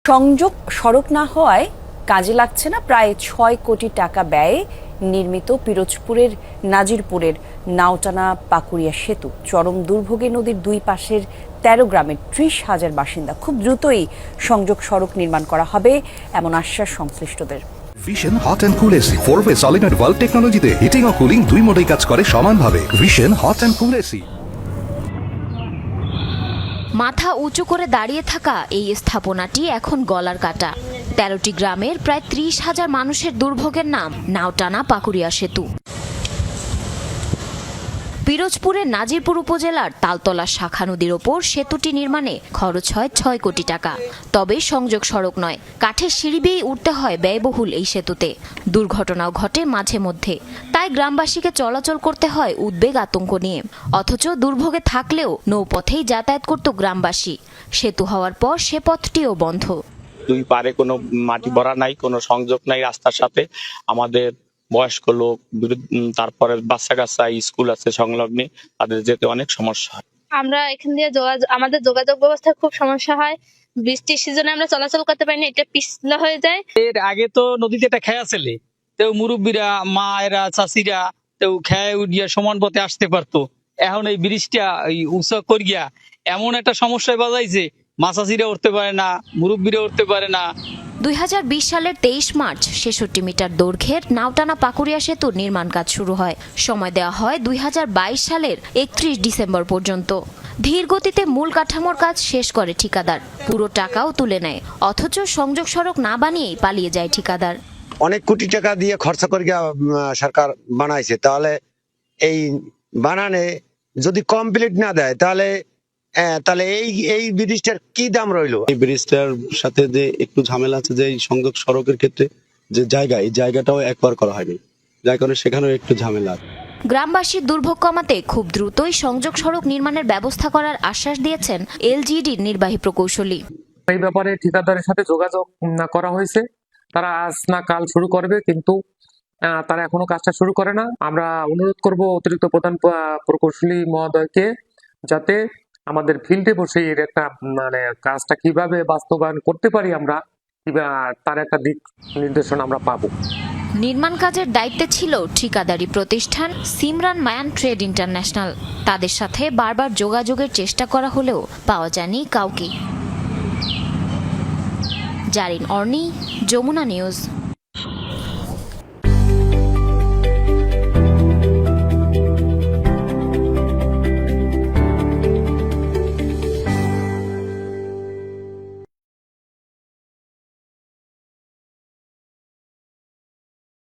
সংযোগ সড়ক না হওয়ায় কাজে লাগছে না প্রায় ৬ কোটি টাকা ব্যয়ে নির্মিত পিরোজপুরের নাজিরপুরের নাওটানা পাকুড়িয়া সেতু। চরম দুর্ভোগে নদীর দুই পাশের ১৩ গ্রামের ৩০,০০০ বাসিন্দা। খুব দ্রুতই সংযোগ সড়ক নির্মাণ করা হবে এমন আশ্বাস সংশ্লিষ্টদের। Vision hot and cool AC 4-ওয়ে সলিনয়েড ভালভ টেকনোলজিতে হিটিং ও কুলিং দুই মোডেই কাজ করে সমানভাবে। Vision hot and cool AC. মাথা উঁচু করে দাঁড়িয়ে থাকা এই স্থাপনাটি এখন গলার কাটা। ১৩টি গ্রামের প্রায় ৩০,০০০ মানুষের দুর্ভোগের নাম নাওটানা পাকুড়িয়া সেতু। পিরোজপুরের নাজিরপুর উপজেলার তালতলা শাখা নদীর ওপর সেতুটি নির্মাণে খরচ হয় ৬ কোটি টাকা। তবে সংযোগ সড়ক নয়, কাঠের সিঁড়ি বেয়ে উঠতে হয় ব্যয়বহুল এই সেতুতে। দুর্ঘটনাও ঘটে মাঝে মধ্যে, তাই গ্রামবাসীকে চলাচল করতে হয় উদ্বেগ আতঙ্ক নিয়ে। অথচ দুর্ভোগে থাকলেও নৌপথেই যাতায়াত করত গ্রামবাসী। সেতু হওয়ার পর সে পথটিও বন্ধ। দুই পারে কোনো মাটি ভরা নাই, কোনো সংযোগ নাই রাস্তার সাথে। আমাদের বয়স্ক লোক, তারপরে বাচ্চা কাচ্চা স্কুল আছে সংলগ্নে, তাদের যেতে অনেক সমস্যা হয়। আমরা এখান দিয়ে আমাদের যোগাযোগ ব্যবস্থার খুব সমস্যা হয়। বৃষ্টির সিজনে আমরা চলাচল করতে পারি না, এটা পিছলা হয়ে যায়। এর আগে তো নদীতে একটা খেয়া ছেলে, তেও মুরব্বীরা, মায়েরা, চাষিরা তেও খেয়ে উঠিয়া সমান পথে আসতে পারতো। এখন এই ব্রিজটা উঁচা করিয়া এমন একটা সমস্যায় বাজাইছে, মাছাচিরা উঠতে পারে না, মুরব্বীরা উঠতে পারে না। ২০২০ সালের ২৩ মার্চ ৬৬ মিটার দৈর্ঘ্যের নাওটানা পাকুড়িয়া সেতুর নির্মাণ কাজ শুরু হয়। সময় দেওয়া হয় ২০২২ সালের ৩১ ডিসেম্বর পর্যন্ত। ধীর গতিতে মূল কাঠামোর কাজ শেষ করে ঠিকাদার, পুরো টাকাও তুলে নেয়। অথচ সংযোগ সড়ক না বানিয়েই পালিয়ে যায় ঠিকাদার। অনেক কোটি টাকা দিয়ে খরচা করে সরকার বানাইছে, তাহলে এই বানানে যদি কমপ্লিট না দেয় তাহলে এই ব্রিজটার কি দাম রইলো? এই ব্রিজটার সাথে যে একটু ঝামেলা আছে, যে এই সংযোগ সড়কের ক্ষেত্রে যে জায়গা, এই জায়গাটাও একবার করা হয়নি, যার কারণে সেখানেও একটু ঝামেলা। গ্রামবাসীর দুর্ভোগ কমাতে খুব দ্রুতই সংযোগ সড়ক নির্মাণের ব্যবস্থা করার আশ্বাস দিয়েছেন এলজিইডির নির্বাহী প্রকৌশলী। এই ব্যাপারে ঠিকাদারের সাথে যোগাযোগ করা হয়েছে, তারা আজ না কাল শুরু করবে, কিন্তু তারা এখনো কাজটা শুরু করে না। আমরা অনুরোধ করব অতিরিক্ত প্রধান প্রকৌশলী মহোদয়কে, যাতে আমাদের ফিল্ডে বসে এর একটা কাজটা কিভাবে বাস্তবায়ন করতে পারি আমরা, তার একটা দিক নির্দেশনা আমরা পাবো। নির্মাণ কাজের দায়িত্বে ছিল ঠিকাদারি প্রতিষ্ঠান সিমরান মায়ান ট্রেড ইন্টারন্যাশনাল। তাদের সাথে বারবার যোগাযোগের চেষ্টা করা হলেও পাওয়া যায়নি কাউকে। জারিন অর্নি, যমুনা নিউজ।